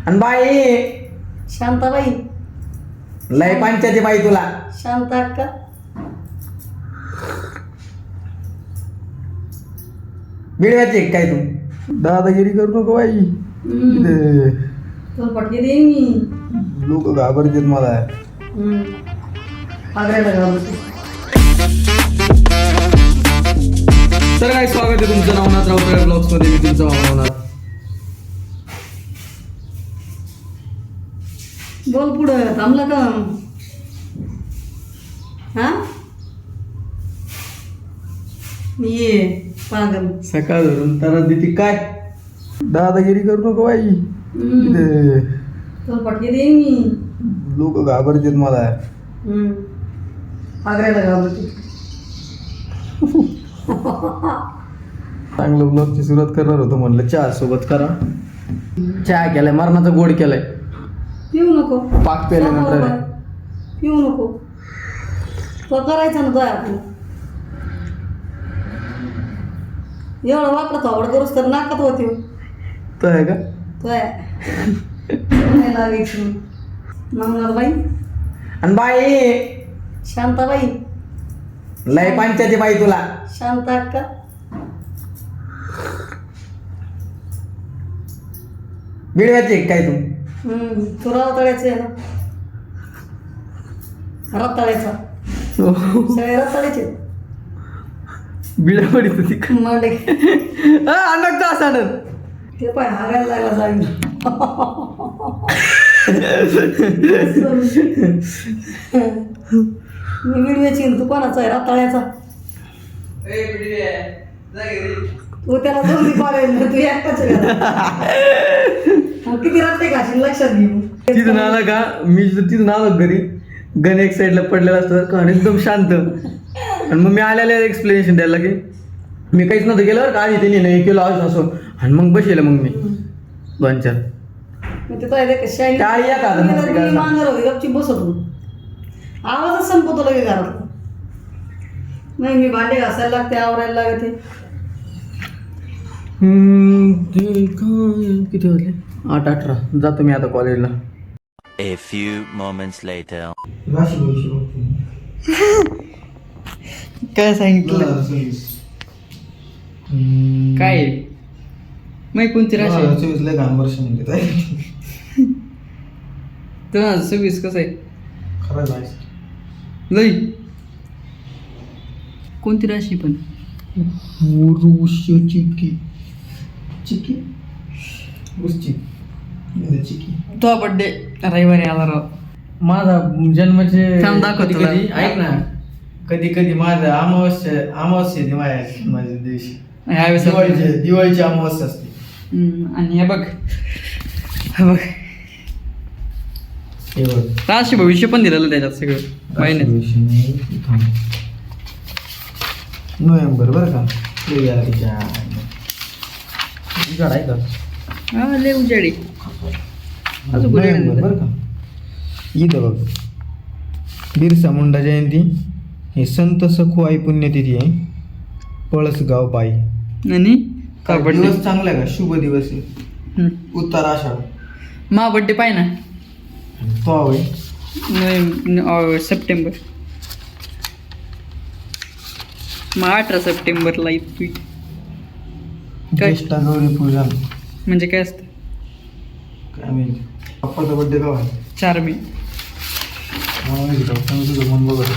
आणि बाई शांताबाई. लय पंचायती बाई तुला. शांता अक्का. बिडव्याची काय तू दादागिरी करू नको बाई. तुला पटके देईन मी. लोक घाबरतात मला. आग्र्याला घाबरते. तर काय स्वागत आहे तुमचं नवनाथ राऊत ब्लॉग्स मध्ये. मी तुमचं नवनाथ. बोल पुढं. थांबला का? हा ये पागल. सकाळ धरून तर देते काय दादागिरी करू नको बाई. तुला पटके देईन मी. लोक घाबरतात मला. आग्र्याला घाबरते. चांगलं ब्लॉगची सुरुवात करणार होतो म्हणलं चहा सोबत करा. चहा केलाय मरणाचा गोड केलाय. पिऊ नको. पाक प्यायल्यानंतर पिऊ नको. तो करायचा ना दया आपण. एवढं वाकडं थोबड करूच तर नाकात होती. तो आहे का नाही लागायची. नवनाथ बाई. आणि बाई शांताबाई. लय पंचायती बाई तुला. शांता अक्का. बिडव्याची काय तू तू रताळ्याचं आहे ना. रताळ्याचा. सगळे रताळ्याचे. बिडा पडत मांडे आणत असं आणत. ते पाय हागायला लागला जाईल. मी विडव्याची. तू कोणाचा आहे? रताळ्याचा. तू त्याला दोन्ही कॉलेज. तू एकटाच किती रत्ते घाशील लक्षात घेऊ. तिथून आला का मी तिथून आलो घरी. गण एक साईडला पडलेला असतो आणि एकदम शांत. आणि मग मी आलेल्या एक्सप्लेनेशन द्यायला की मी काहीच नव्हतं केलं बरं का. आधी त्यांनी नाही केलं असं आणि मग बसेल मग मी दोन चार टाळी या का मांजर होती गपची बसतो. आवाजच संपवतो लगे घरात. नाही मी भांडे घासायला लागते. आवरायला लागते. किती वाजले? 8:18. जातो मी आता कॉलेजला. A few moments later. काय सांगितलं? काय मग कोणती राशी? 24 ला घाण वर्ष म्हणजे 2026 कसं आहे? खरं आहे लई कोणती राशी पण? चिकी चिकी चिकी. तो बड्डे रविवारी आला राव. माझा जन्माचे थांब दाखवतो तुला. ऐक ना. कधी कधी माझं अमावस्या येते माझ्या दिवशी. ह्यावेळेस दिवाळीची अमावस्या असते. आणि हे बघ हे बघ राशी भविष्य पण दिलेलं त्याच्यात सगळं महिन्यात. नोव्हेंबर बरं का. आहे का हा लय उजाडी. अजून कुठे नोव्हेंबर बरं का. इथं बघ बिरसा मुंडा जयंती. हे संत सखू आई पुण्यतिथी आहे. पळसगाव पायी. आणि का बड्डे दिवस चांगला आहे का. शुभ दिवस आहे. उत्तर आषाढ. मा बड्डे पाय ना. तो आहे सप्टेंबर. मग 18 सप्टेंबरला येतो. काय? ज्येष्ठा गौरी पूजन म्हणजे काय असतं? काय माहिती. पप्पाचा बड्डे का आहे 4 मे. मला माहिती का. तुझं मन बघत.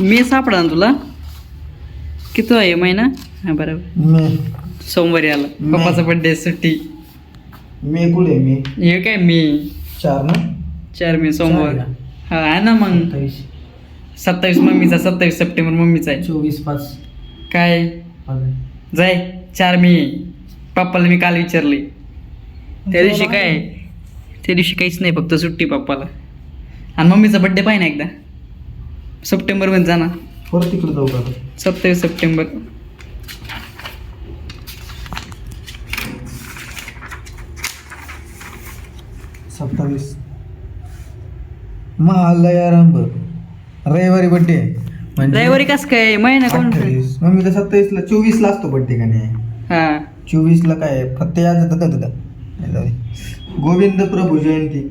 मे सापडा ना तुला. किती आहे महिना? हा बरोबर मे सोमवारी आला. पप्पाचा बड्डे सुट्टी. मे कुठे मे हे काय मे 4 ना. 4 मे सोमवार. हा आहे ना. मग 27 मम्मीचा. 27 सप्टेंबर मम्मीचा आहे. 24/5 काय जाय 4 मे. पप्पाला मी काल विचारले. त्या दिवशी काय त्या दिवशी काहीच नाही फक्त सुट्टी पप्पाला. आणि मम्मीचा बड्डे पाहिजे ना एकदा सप्टेंबरमध्ये जाणार. परत तिकडे जाऊ का. 27 सप्टेंबर. महालयारंभ रविवारी बड्डे. रविवारी कसं काय महिना कोण? मम्मीला 27 ला 24 ला असतो बड्डे का नाही. हा 24ला काय आहे? फक्त याच येतं का तुला नाही जाऊ दे. गोविंद प्रभू जयंती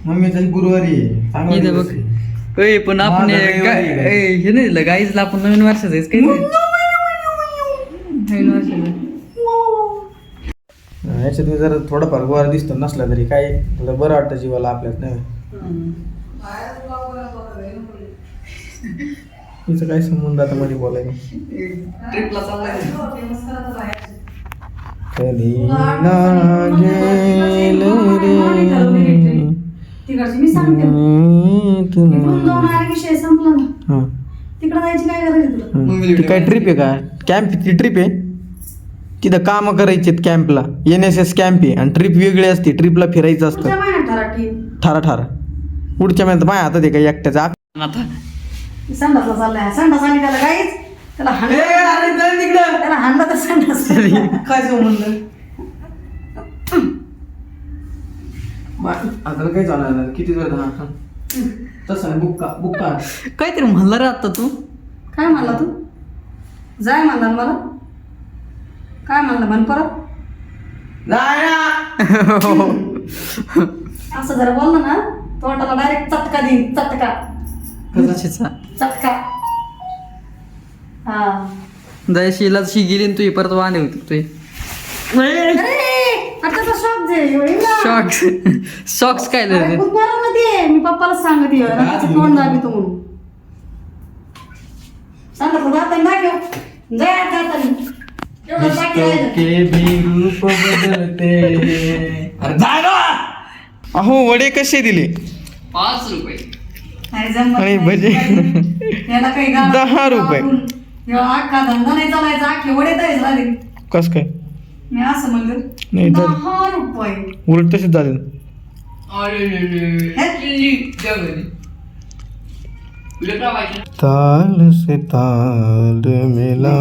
मम्मीचा गुरुवारी आहे. चांगला इथं दिवस बघ. आहे. ए पण आपण माझा रविवारी आहे. हे नाही दिलं गाईजला आपण नवीन वर्षाचं आहेस काय ते? नवीन वर्षाचं याच्यात मी जरा थोडाफार गोवार दिसतो नसला तरी काय तुला बरं वाटतं जीवाला आपल्यात नाही तिचं काय संबंध आता मध्ये बोलायला ट्रिपला चाललाय कधी ना गेलं रे तिकडची मी सांगते इकडून जाऊन आले विषय संपला ना हां तिकडे जायची काय गरज आहे तुला ती काय ट्रिप आहे का कॅम्पची ट्रिप आहे तिथं कामं करायची आहेत कॅम्पला NSS कॅम्प आहे आणि ट्रिप वेगळी असते ट्रिपला फिरायचं पुढच्या असतं महिन्यात ठरा टीम ठारा ठारा पुढच्या महिन्यात माझ्या हातात आहे का एकट्याचा आता संडासला चाललाय संडास आणि त्याला काहीच त्याला त्याला हाणला तर संडास काय संबंध आता काय चालणार किती वेळ तसं नाही बुक्का काहीतरी म्हणला रे आता तू काय म्हणला तू जाय म्हणला ना मला काय म्हणलं म्हण परत असं जरा बोललं ना तोंडाला डायरेक्ट चटका देईन चटका मिरचीचा चटका हा जयशीला शी गेली आणि तू परत वाणे होती तू अरे आता शॉक जे शॉक्स सॉक्स काय झाले खूप मध्ये मी पप्पाला सांगते रक्ताचं तोंड दाबी तो म्हणून सांगत जाता दाखव जय आता के भी रूप बदलते अहो वडे कसे दिले 5 रुपये आणि भजे याला काही 10 रुपये. अख्खा धंदा नाही चालायचा अख्खे वडे तयार झाले कस काय मी असं म्हणलं नाही तर 10 रुपये उलट तसेच झाले ताल से ताल मिला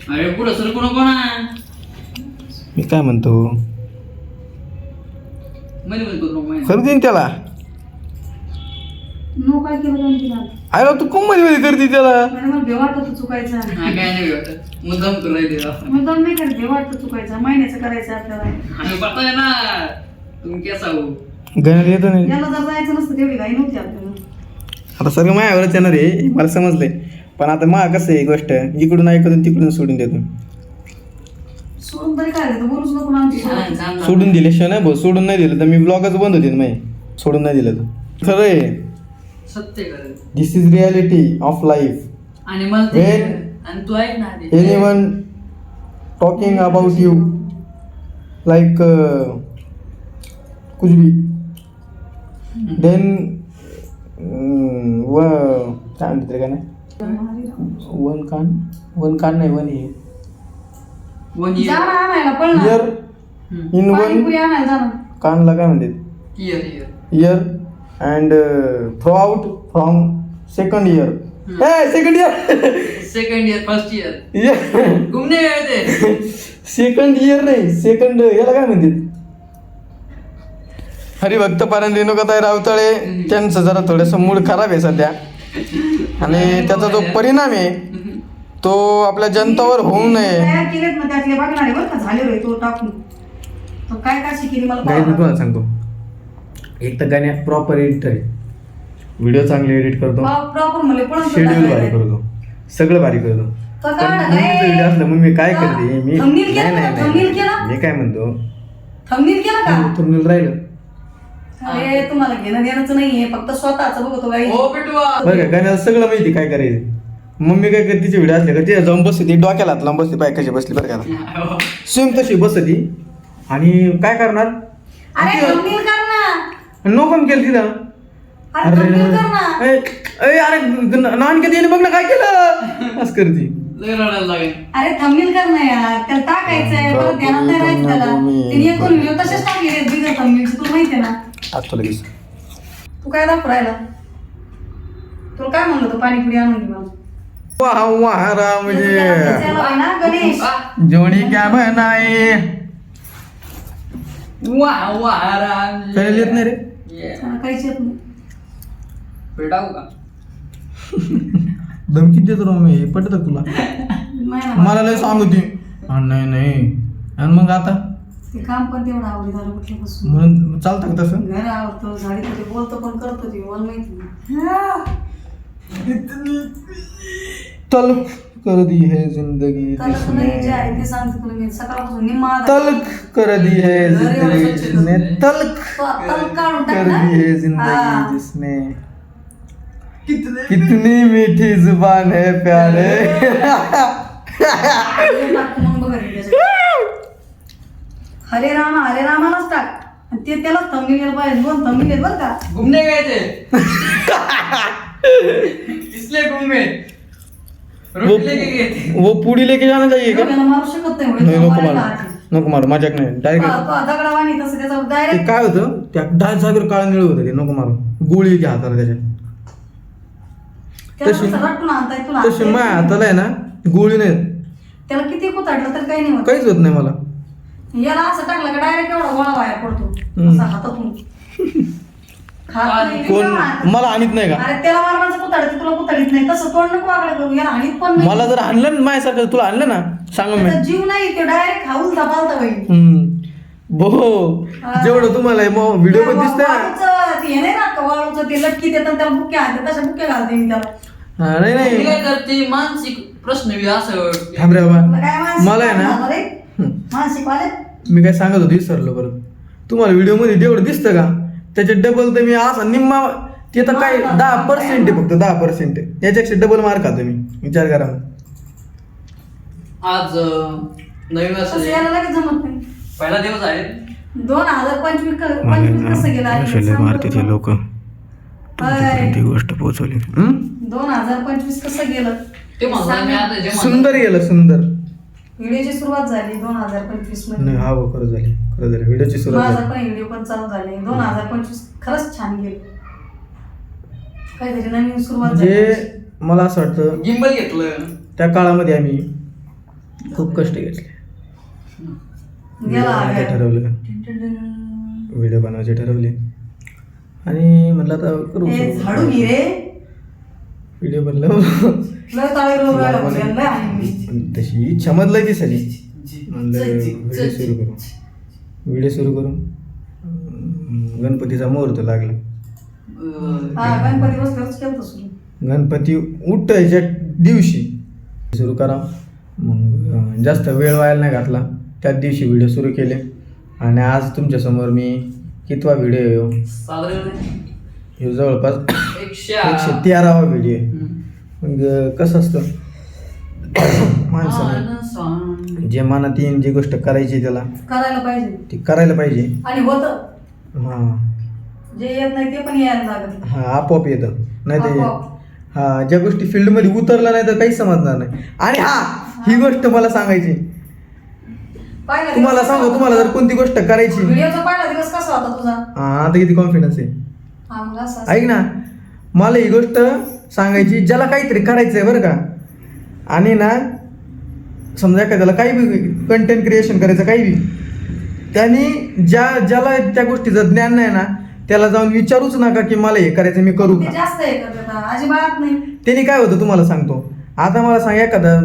अरे पुढं सर कोण कोण मी काय म्हणतो मध्ये करू दे ना त्याला नो काय केलं जाऊन तिला आय तू कुंभली मध्ये करते त्याला आणि मला भेव वाटत चुकायचं काय नाही वाटत मुद्दाम करायला मग दोन नाही करत भेव वाटत चुकायचं महिन्याचं करायचं आपल्याला आम्ही पता आहे ना तुम्ही केसा हो गणित येतो नाही याला जर जायचं नसतं तेवढी काही नव्हती आपल्याला आता सगळं माझ्यावरच येणार आहे मला समजलंय पण आता मा कसं आहे गोष्ट इकडून ऐकून तिकडून सोडून देतो सोडून तरी काय देतो बोलूच नको ना आमची सोडून दिल्याशिवाय नाही भाऊ सोडून नाही दिलं तर मी ब्लॉगच बंद होते माही सोडून नाही दिलं तर खरं आहे सत्य कर दिस इज रियालिटी ऑफ लाईफ आणि मला ते When- आणि तू ऐक ना आधी. anyone talking about you like कुछ भी then काय म्हणते का नाही वन कान नाही वन हे One year. जा ना आणायला पळ ना इयर इन वन पाणीपुरी आणायला जा ना कानला काय म्हणते Year. Year and throw out from second year second year Second year, first year. घुमने गए थे. सेकंड इयर नाही सेकंड याला काय म्हणते हरिभक्त पारायण रेणुकाताई रावतळे त्यांचं जरा थोडंसं मूड खराब आहे सध्या आणि त्याचा जो परिणाम आहे तो आपल्या जनतावर होऊ नये तयार केलेत ना त्यातले बघणारे बरं का झाले रे तो टाकून तो काय काय शिकेली मला गाईड मी पाहावं. तुम्हाला सांगतो एक तर गाण्या प्रॉपर एडिटर आहे व्हिडिओ चांगले एडिट करतो प्रॉपर म्हणले पण शेड्यूल भारी करतो सगळं भारी करतो तो पण काय मम्मीचं video असलं मग मी काय करते मी थंबनेल केलं नाही का? नाही थंबनेल नाही केलं? मी काय म्हणतो थंबनेल केला का तुमनेल राहिलं अरे तुम्हाला घेणं देण्याचं नाहीये फक्त स्वतःच बघतो काही हो बेटुआ. बरं का गाण्याला सगळं माहिती काय करायचं मम्मी काय करते तिचे व्हिडिओ असले का तिथे जाऊन बसते ती डोक्याला हात लावून बसते पाय कशी बसली बरं का सेम तशी बसती आणि काय करणार अरे थंबनेल कर ना नो कम केलं तिथं अरे थंबनेल कर ना अरे नानके तिने बघ ना काय केलं असं करते लय रडायला लागेल. अरे थंबनेल कर ना यार त्याला टाकायचंय परत ध्यानात नाही राहायचं त्याला तिने एक दोन व्हिडिओ तसेच टाकले रे बिगर थंबनेलचे तुला माहितीये ना टाकतो लगेच तू काय दाखव राहिला तुला काय म्हणलं होतं पाणीपुरी आणून दे मला वाह वाह राम त्याचं त्याला आहे ना गणेश जोडी क्या बनाए वाह वाह राम. करायला येत नाही रे Yeah. त्याला काहीच येत नाही भेटावं का धमकी देतो राव मी पटत तुला नाही ना, मला लय सांगू ती नाही नाही आणि मग आता ते काम पण तेवढं आवडी झालं कुठल्यापासून म्हणून चालतं का तसं घर आवडतं झाडी मध्ये बोलतो पण करतो ती मला माहिती तल्ख कर दी है जिंदगी तलक नाही जे आहे ते सांगते तुला मी सकाळपासून निम्मा तल्ख कर दी है जिंदगी जिसने तल्ख तलक काढून कर टाक ना. दी है जिंदगी हा. जिसने कितनी मीठी जुबान है प्यारे हे टाक मग बघा रे त्याच्यात. हरे रामालाच टाक आणि ते त्यालाच थंबनेल पाहिजे 2 थंबनेल बरं का घूमने गए थे इसलिए घूमे वो रोटी लेके गए थे वो पूड़ी लेके जाना चाहिए क्या त्याला मारू शकत नाही नाही एवढे नको मारायला मारू हात. नको मारू माझ्याक नाही डायरेक्ट दगडावानी तसं त्याचा ते डायरेक्ट काय होतं त्या डाळ जागेवर काळा निळ होतं ते नको मारू गोळी घ्या हाताला त्याच्या त्याला तशी- नुसतं रट्टून आणता येतो ना. तशी माझ्या हाताला आहे ना गोळी नाही त्याला किती कुताडलं तर काही नाही होत. काहीच होत नाही मला याला असं टाकलं का डायरेक्ट एवढा गोळा बाहेर पडतो हम्म. असा हातातून खात नाही. कोण मला आणत नाही का अरे त्याला मारण्याचं कुताडत तुला कुताडीत नाही तसं तोंड नको वाकडं करू याला हानीत पण नाही. मला जर आणलं ना माझ्यासारखं तुला आणलं ना सांग मी त्याचा जीव नाही ते डायरेक्ट खाऊन धपालता बाई बो जेवढं तुम्हाला व्हिडिओ मध्ये दिसतंय ना वाळूचं ते हे नाही ना वाळूचं ते लटकी देतात त्याला बुक्के आणते तशा बुक्के घालते मी त्याला हा, नाही मी नाही काय करते मानसिक प्रश्न बी असं थांब रे बाबा तुला काय मानसिक मला आहे ना झालं रे? मानसिक वाले मी काय सांगत होतो विसरलो बरं तुम्हाला व्हिडिओ मध्ये जेवढं दिसतं का त्याच्यात डबल तर मी असा निम्मा ते तर काय 10% आहे फक्त 10% याच्यापेक्षा डबल मार्क खातो मी विचार करा आज नवीन वर्ष तसं याला लगेच जमत नाही पहिला दिवस आहे 2025 कसं गेला लोक गोष्ट पोहोचवली 2025 कसं गेलं ते म्हणलं मी आता जे म्हणलं सुंदर गेलं सुंदर व्हिडिओची सुरुवात झाली 2025 नाही मध्ये हा हो खरं झाली व्हिडिओची सुरुवात माझा झाली पण व्हिडिओ पण चालू झाले 2025 खरंच छान गेलं काहीतरी नवीन सुरुवात म्हणजे झाली मला असं वाटतं गिंबल घेतलं त्या काळामध्ये आम्ही खूप कष्ट घेतले गेला व्हिडिओ बनवायचे ठरवले व्हिडिओ बनवायचे ठरवले आणि म्हटलं आता करू हे झाडू घे रे व्हिडिओ बनलं लय ताळे रोग राहिला म्हणजे लय आहे मी. पण तशी इच्छा मधलं दिसली म्हणलं व्हिडिओ सुरू करू गणपतीचा मुहूर्त लागला हा गणपती बसल्यावरच केलं होतं सुरू गणपती उठायच्या दिवशी सुरू करा मग जास्त वेळ व्हायला नाही घातला त्याच दिवशी व्हिडिओ सुरू केले आणि आज तुमच्यासमोर मी कितवा व्हिडिओ येऊ साधारण हे जवळपास 113 113वा व्हिडिओ आहे मग कसं असतं माणसाने जे मनात येईन जी गोष्ट करायची त्याला करायला पाहिजे ती करायला पाहिजे आणि होतं हां जे येत नाही ते पण यायला लागत हां आपोआप येतं नाही ते आपोआप. हां ज्या गोष्टी फील्डमध्ये उतरला नाही तर काहीच समजणार नाही आणि ही गोष्ट मला सांगायची पहिला तुम्हाला दिवस सांगू कसा तुम्हाला होता? जर कोणती गोष्ट करायची व्हिडिओचा पहिला दिवस कसा होता तुझा हां आता किती कॉन्फिडन्स आहे हा मग असं ऐक ना मला ही गोष्ट सांगायची ज्याला काहीतरी करायचं आहे बरं का आणि ना समजा एखाद्याला काही बी कंटेंट क्रिएशन करायचं काही बी त्यांनी ज्याला त्या गोष्टीचं ज्ञान नाही ना त्याला जाऊन विचारूच नका की मला हे करायचं मी करू ते का जास्त हे करतात अजिबात नाही त्यांनी काय होतं तुम्हाला सांगतो आता मला सांग एखादा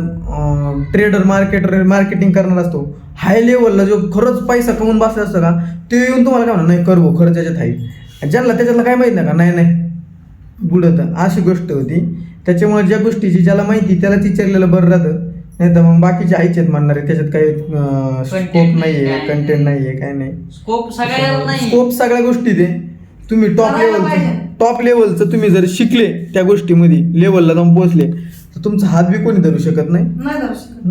ट्रेडर मार्केटिंग करणार असतो हाय लेवलला जो खरंच पैसा कमवून बसला असतो का ते येऊन तुम्हाला काय म्हणा नाही कर भाऊ खरंच त्याच्यात आहे ज्यांना त्याच्यातलं काय माहीत नाही का नाही बुडत अशी गोष्ट होती त्याच्यामुळे ज्या गोष्टीची ज्याला माहिती त्यालाच विचारलेलं बरं राहतं नाही तर मग बाकीचे आईचेत म्हणणार आहे त्याच्यात काही स्कोप नाही आहे कंटेंट नाही आहे काय नाही स्कोप सगळ्याला नाही स्कोप सगळ्या गोष्टी ते तुम्ही करायला पाहिजे. टॉप लेवलचं तुम्ही जर शिकले त्या गोष्टीमध्ये लेवलला जाऊन पोहोचले तर तुमचा हात बी कोणी धरू शकत नाही नाही धरू शकत